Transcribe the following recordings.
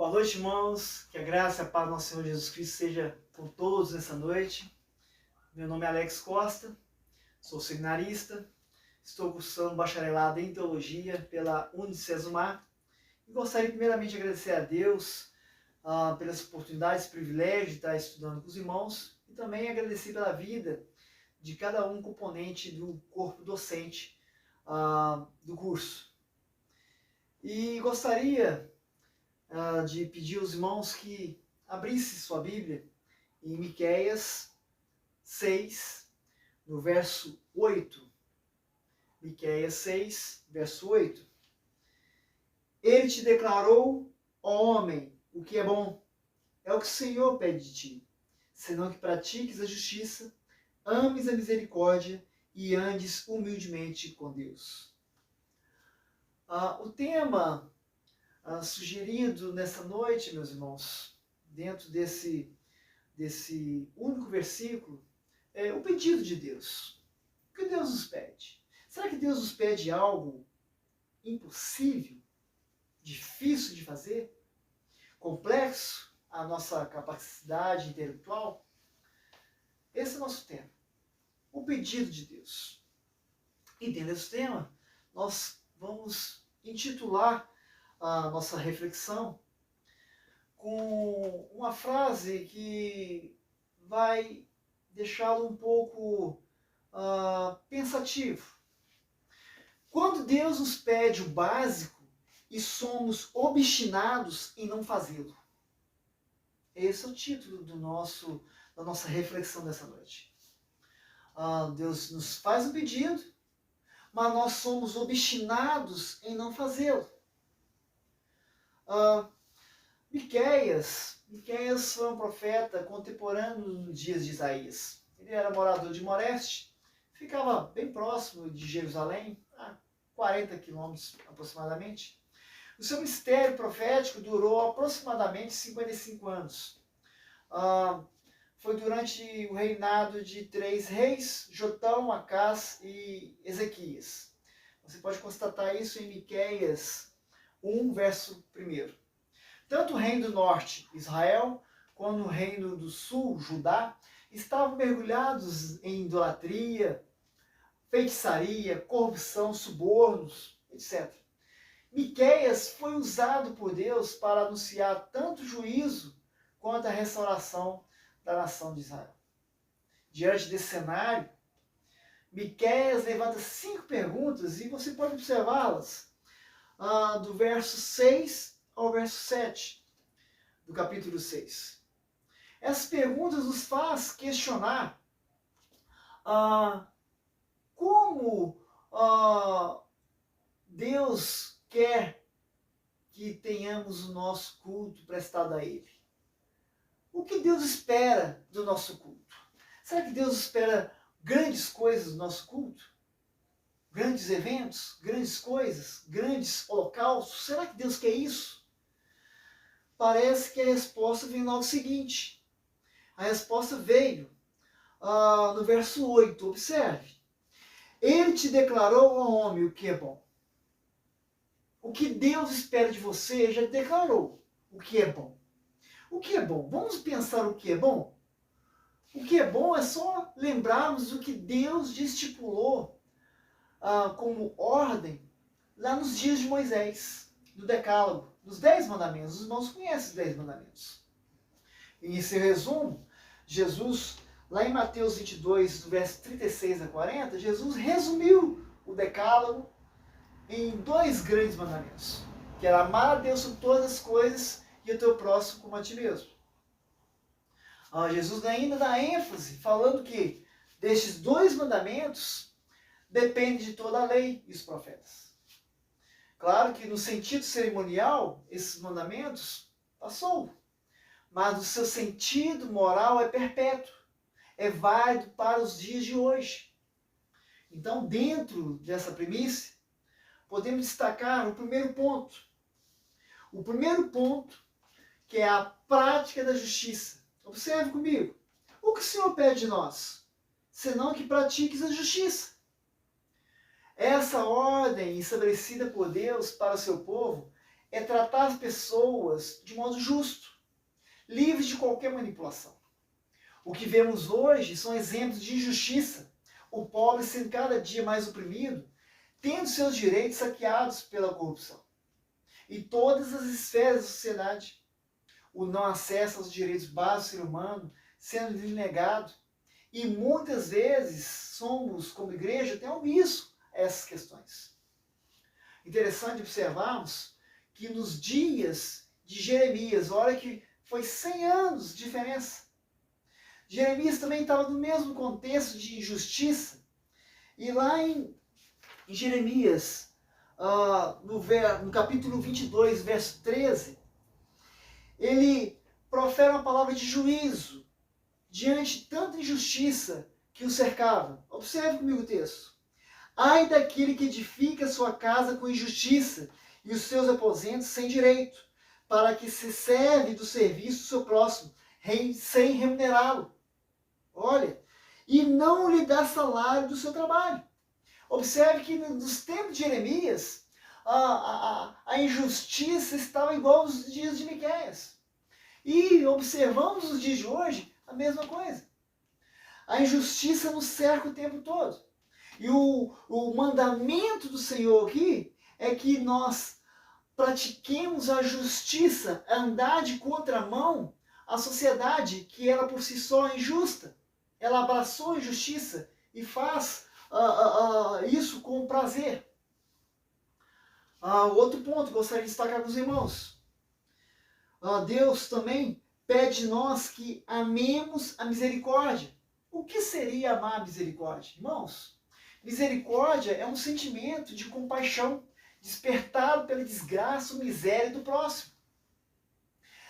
Boa noite, irmãos. Que a graça e a paz do nosso Senhor Jesus Cristo seja com todos nessa noite. Meu nome é Alex Costa, sou seminarista, estou cursando bacharelado em Teologia pela Unicesumar e gostaria primeiramente de agradecer a Deus pelas oportunidades e privilégios de estar estudando com os irmãos e também agradecer pela vida de cada um componente do corpo docente do curso. E gostaria de pedir aos irmãos que abrissem sua Bíblia em Miqueias 6, no verso 8. Miqueias 6, verso 8. Ele te declarou, ó homem, o que é bom. É o que o Senhor pede de ti, senão que pratiques a justiça, ames a misericórdia e andes humildemente com Deus. O tema sugerido nessa noite, meus irmãos, dentro desse único versículo, é o pedido de Deus. O que Deus nos pede? Será que Deus nos pede algo impossível, difícil de fazer, complexo à nossa capacidade intelectual? Esse é o nosso tema, o pedido de Deus. E dentro desse tema, nós vamos intitular a nossa reflexão com uma frase que vai deixá-lo um pouco pensativo. Quando Deus nos pede o básico e somos obstinados em não fazê-lo. Esse é o título da nossa reflexão dessa noite. Deus nos faz um pedido, mas nós somos obstinados em não fazê-lo. Miqueias foi um profeta contemporâneo nos dias de Isaías. Ele era morador de Moreste, ficava bem próximo de Jerusalém, a 40 quilômetros aproximadamente. O seu ministério profético durou aproximadamente 55 anos. Foi durante o reinado de 3 reis, Jotão, Acás e Ezequias. Você pode constatar isso em Miqueias 1, verso 1. Tanto o reino do norte, Israel, quanto o reino do sul, Judá, estavam mergulhados em idolatria, feitiçaria, corrupção, subornos, etc. Miqueias foi usado por Deus para anunciar tanto o juízo quanto a restauração da nação de Israel. Diante desse cenário, Miqueias levanta 5 perguntas e você pode observá-las do verso 6 ao verso 7 do capítulo 6. Essas perguntas nos faz questionar como Deus quer que tenhamos o nosso culto prestado a Ele. O que Deus espera do nosso culto? Será que Deus espera grandes coisas do nosso culto? Grandes eventos, grandes coisas, grandes holocaustos? Será que Deus quer isso? Parece que a resposta vem logo seguinte. A resposta veio no verso 8. Observe. Ele te declarou, ó homem, o que é bom. O que Deus espera de você, já declarou o que é bom. O que é bom? Vamos pensar o que é bom? O que é bom é só lembrarmos o que Deus estipulou como ordem lá nos dias de Moisés, no Decálogo, nos 10 mandamentos. Os irmãos conhecem os 10 mandamentos. E em seu resumo, Jesus, lá em Mateus 22, do verso 36 a 40, Jesus resumiu o Decálogo em 2 grandes mandamentos, que era amar a Deus sobre todas as coisas e o teu próximo como a ti mesmo. Jesus ainda dá ênfase, falando que destes 2 mandamentos depende de toda a lei e os profetas. Claro que no sentido cerimonial, esses mandamentos passou, mas no seu sentido moral é perpétuo, é válido para os dias de hoje. Então, dentro dessa premissa, podemos destacar o primeiro ponto. O primeiro ponto, que é a prática da justiça. Observe comigo. O que o Senhor pede de nós? Senão que pratiques a justiça. Essa ordem estabelecida por Deus para o seu povo é tratar as pessoas de modo justo, livres de qualquer manipulação. O que vemos hoje são exemplos de injustiça, o pobre sendo cada dia mais oprimido, tendo seus direitos saqueados pela corrupção. E todas as esferas da sociedade, o não acesso aos direitos básicos do ser humano sendo lhe negado. E muitas vezes somos, como igreja, até omisso a essas questões. Interessante observarmos que nos dias de Jeremias, olha que foi 100 anos de diferença. Jeremias também estava no mesmo contexto de injustiça. E lá em Jeremias, no capítulo 22, verso 13, ele profere uma palavra de juízo diante de tanta injustiça que o cercava. Observe comigo o texto. Ai daquele que edifica sua casa com injustiça e os seus aposentos sem direito, para que se serve do serviço do seu próximo, sem remunerá-lo. Olha, e não lhe dá salário do seu trabalho. Observe que nos tempos de Jeremias, a injustiça estava igual aos dias de Miqueias. E observamos nos dias de hoje a mesma coisa. A injustiça nos cerca o tempo todo. E o mandamento do Senhor aqui é que nós pratiquemos a justiça, andar de contramão à sociedade que ela por si só é injusta. Ela abraçou a injustiça e faz isso com prazer. Outro ponto que gostaria de destacar com os irmãos. Deus também pede de nós que amemos a misericórdia. O que seria amar a misericórdia? Irmãos, misericórdia é um sentimento de compaixão despertado pela desgraça ou miséria do próximo.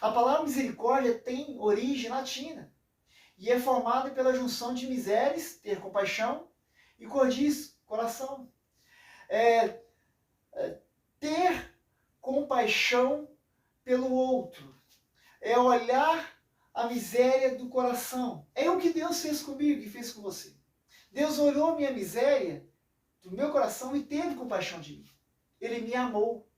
A palavra misericórdia tem origem latina e é formada pela junção de miseres, ter compaixão, e cordis, coração. Ter compaixão pelo outro. É olhar a miséria do coração. É o que Deus fez comigo e fez com você. Deus olhou a minha miséria do meu coração e teve compaixão de mim. Ele me amou,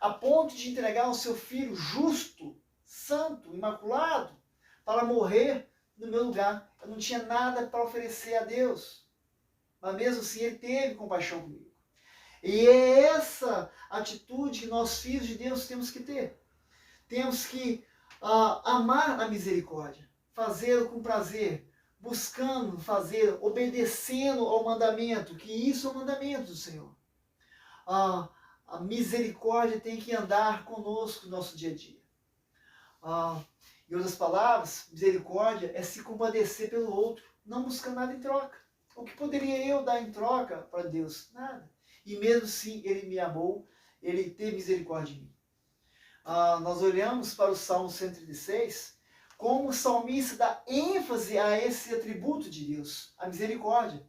a ponto de entregar o seu filho justo, santo, imaculado, para morrer no meu lugar. Eu não tinha nada para oferecer a Deus, mas mesmo assim ele teve compaixão comigo. E é essa atitude que nós, filhos de Deus, temos que ter. Temos que amar a misericórdia, fazê-lo com prazer, buscando fazer, obedecendo ao mandamento, que isso é o mandamento do Senhor. A misericórdia tem que andar conosco no nosso dia a dia. Em outras palavras, misericórdia é se compadecer pelo outro, não buscando nada em troca. O que poderia eu dar em troca para Deus? Nada. E mesmo assim, Ele me amou, Ele teve misericórdia de mim. Nós olhamos para o Salmo 136, como o salmista dá ênfase a esse atributo de Deus, a misericórdia.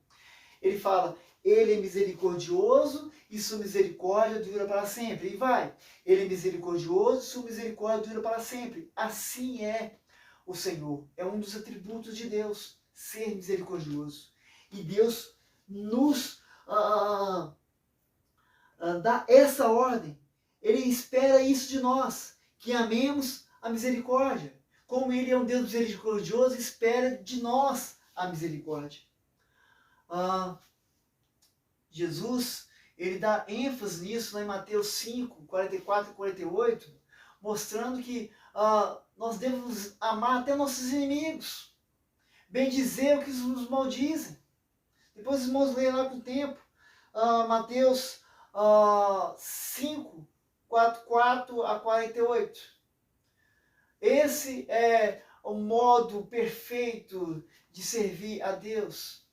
Ele fala, Ele é misericordioso e sua misericórdia dura para sempre. E vai, Ele é misericordioso e sua misericórdia dura para sempre. Assim é o Senhor. É um dos atributos de Deus, ser misericordioso. E Deus nos dá essa ordem. Ele espera isso de nós, que amemos a misericórdia. Como Ele é um Deus misericordioso, espera de nós a misericórdia. Jesus, ele dá ênfase nisso lá em Mateus 5, 44 e 48, mostrando que nós devemos amar até nossos inimigos, bendizer o que nos maldizem. Depois os irmãos leem lá com o tempo, Mateus 5, 44 a 48. Esse é o modo perfeito de servir a Deus.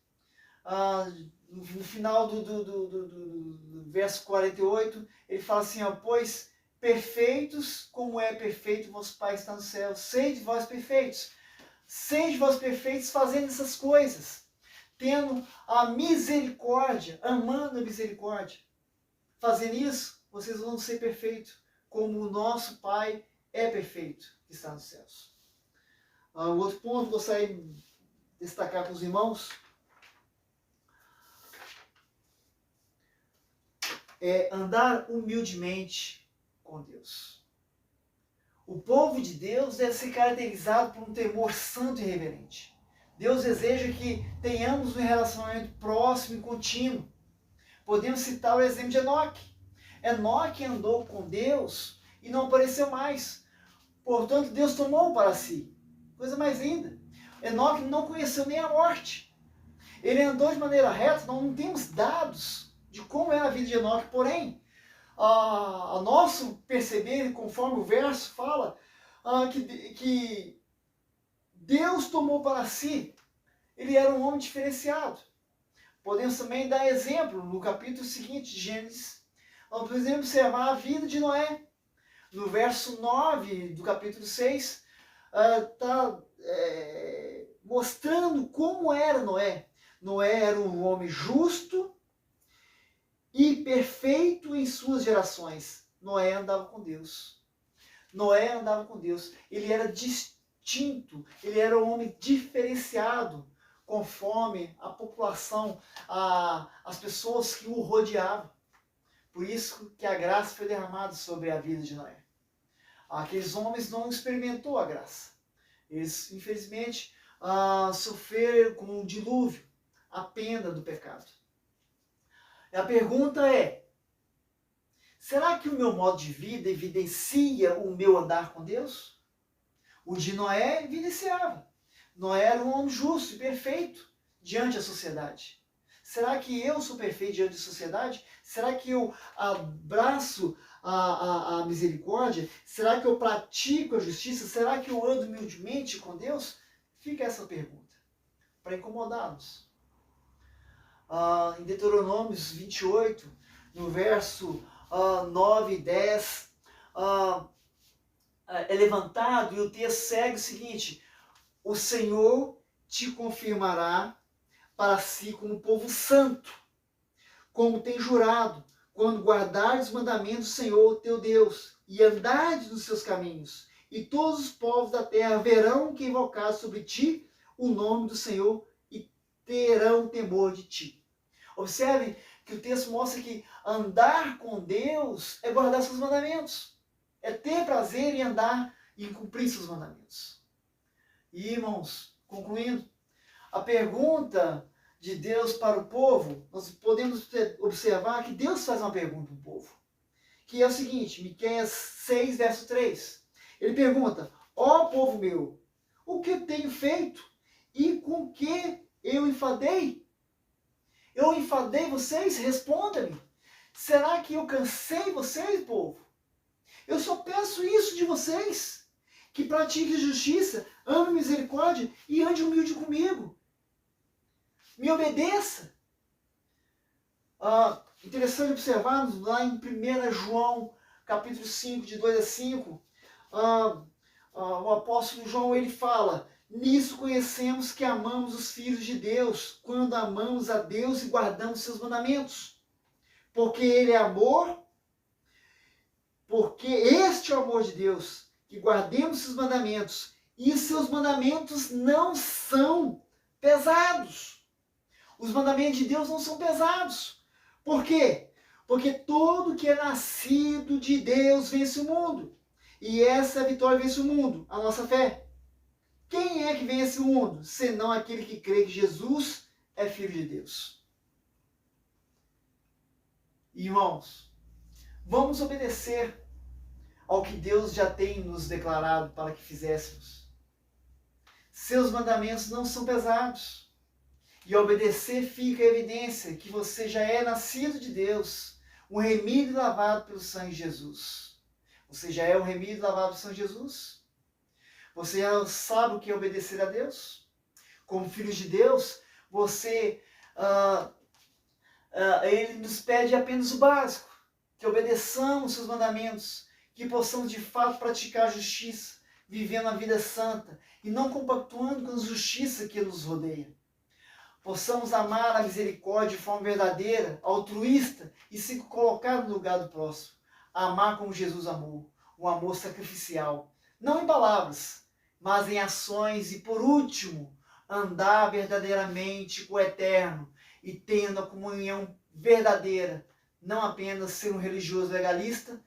No final do verso 48, ele fala assim, pois perfeitos como é perfeito vosso Pai está no céu, sede vós perfeitos. Sede vós perfeitos fazendo essas coisas, tendo a misericórdia, amando a misericórdia. Fazendo isso, vocês vão ser perfeitos, como o nosso Pai é perfeito, que está nos céus. Um outro ponto que eu gostaria de destacar para os irmãos é andar humildemente com Deus. O povo de Deus deve ser caracterizado por um temor santo e reverente. Deus deseja que tenhamos um relacionamento próximo e contínuo. Podemos citar o exemplo de Enoque. Enoque andou com Deus e não apareceu mais. Portanto, Deus tomou para si. Coisa mais linda. Enoque não conheceu nem a morte. Ele andou de maneira reta, não temos dados de como era a vida de Enoque, porém, a nosso perceber, conforme o verso fala, que Deus tomou para si, ele era um homem diferenciado. Podemos também dar exemplo no capítulo seguinte de Gênesis. Nós podemos observar a vida de Noé. No verso 9 do capítulo 6, está mostrando como era Noé. Noé era um homem justo e perfeito em suas gerações. Noé andava com Deus. Noé andava com Deus. Ele era distinto, ele era um homem diferenciado, conforme a população, as pessoas que o rodeavam. Por isso que a graça foi derramada sobre a vida de Noé. Aqueles homens não experimentaram a graça. Eles, infelizmente, sofreram com um dilúvio, a pena do pecado. E a pergunta é, será que o meu modo de vida evidencia o meu andar com Deus? O de Noé evidenciava. Noé era um homem justo e perfeito diante da sociedade. Será que eu sou perfeito diante da sociedade? Será que eu abraço a misericórdia? Será que eu pratico a justiça? Será que eu ando humildemente com Deus? Fica essa pergunta, para incomodá-los. Em Deuteronômios 28, no verso 9 e 10, é levantado, e o texto segue o seguinte: o Senhor te confirmará para si como povo santo, como tem jurado, quando guardares os mandamentos do Senhor teu Deus, e andares nos seus caminhos, e todos os povos da terra verão que invocar sobre ti o nome do Senhor, e terão temor de ti. Observe que o texto mostra que andar com Deus é guardar seus mandamentos, é ter prazer em andar e em cumprir seus mandamentos. E, irmãos, concluindo, a pergunta de Deus para o povo, nós podemos observar que Deus faz uma pergunta para o povo, que é o seguinte, Miqueias 6, verso 3. Ele pergunta: ó povo meu, o que eu tenho feito e com que eu enfadei? Eu enfadei vocês? Responda-me. Será que eu cansei vocês, povo? Eu só peço isso de vocês, que pratiquem justiça, ame misericórdia e ande humilde comigo. Me obedeça. Interessante observarmos lá em 1 João, capítulo 5, de 2 a 5, o apóstolo João, ele fala: nisso conhecemos que amamos os filhos de Deus, quando amamos a Deus e guardamos seus mandamentos. Porque ele é amor, porque este é o amor de Deus, que guardemos seus mandamentos, e seus mandamentos não são pesados. Os mandamentos de Deus não são pesados. Por quê? Porque todo que é nascido de Deus vence o mundo. E essa vitória vence o mundo, a nossa fé. Quem é que vence o mundo, senão aquele que crê que Jesus é Filho de Deus? Irmãos, vamos obedecer ao que Deus já tem nos declarado para que fizéssemos. Seus mandamentos não são pesados. E obedecer fica a evidência que você já é nascido de Deus, um remido lavado pelo sangue de Jesus. Você já é um remido lavado pelo sangue de Jesus? Você já sabe o que é obedecer a Deus? Como filho de Deus, Ele nos pede apenas o básico, que obedeçamos seus mandamentos, que possamos de fato praticar a justiça, vivendo a vida santa e não compactuando com a injustiça que nos rodeia. Possamos amar a misericórdia de forma verdadeira, altruísta e se colocar no lugar do próximo. Amar como Jesus amou, um amor sacrificial, não em palavras, mas em ações. E por último, andar verdadeiramente com o Eterno e tendo a comunhão verdadeira, não apenas ser um religioso legalista,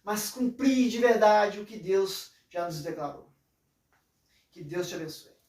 mas cumprir de verdade o que Deus já nos declarou. Que Deus te abençoe.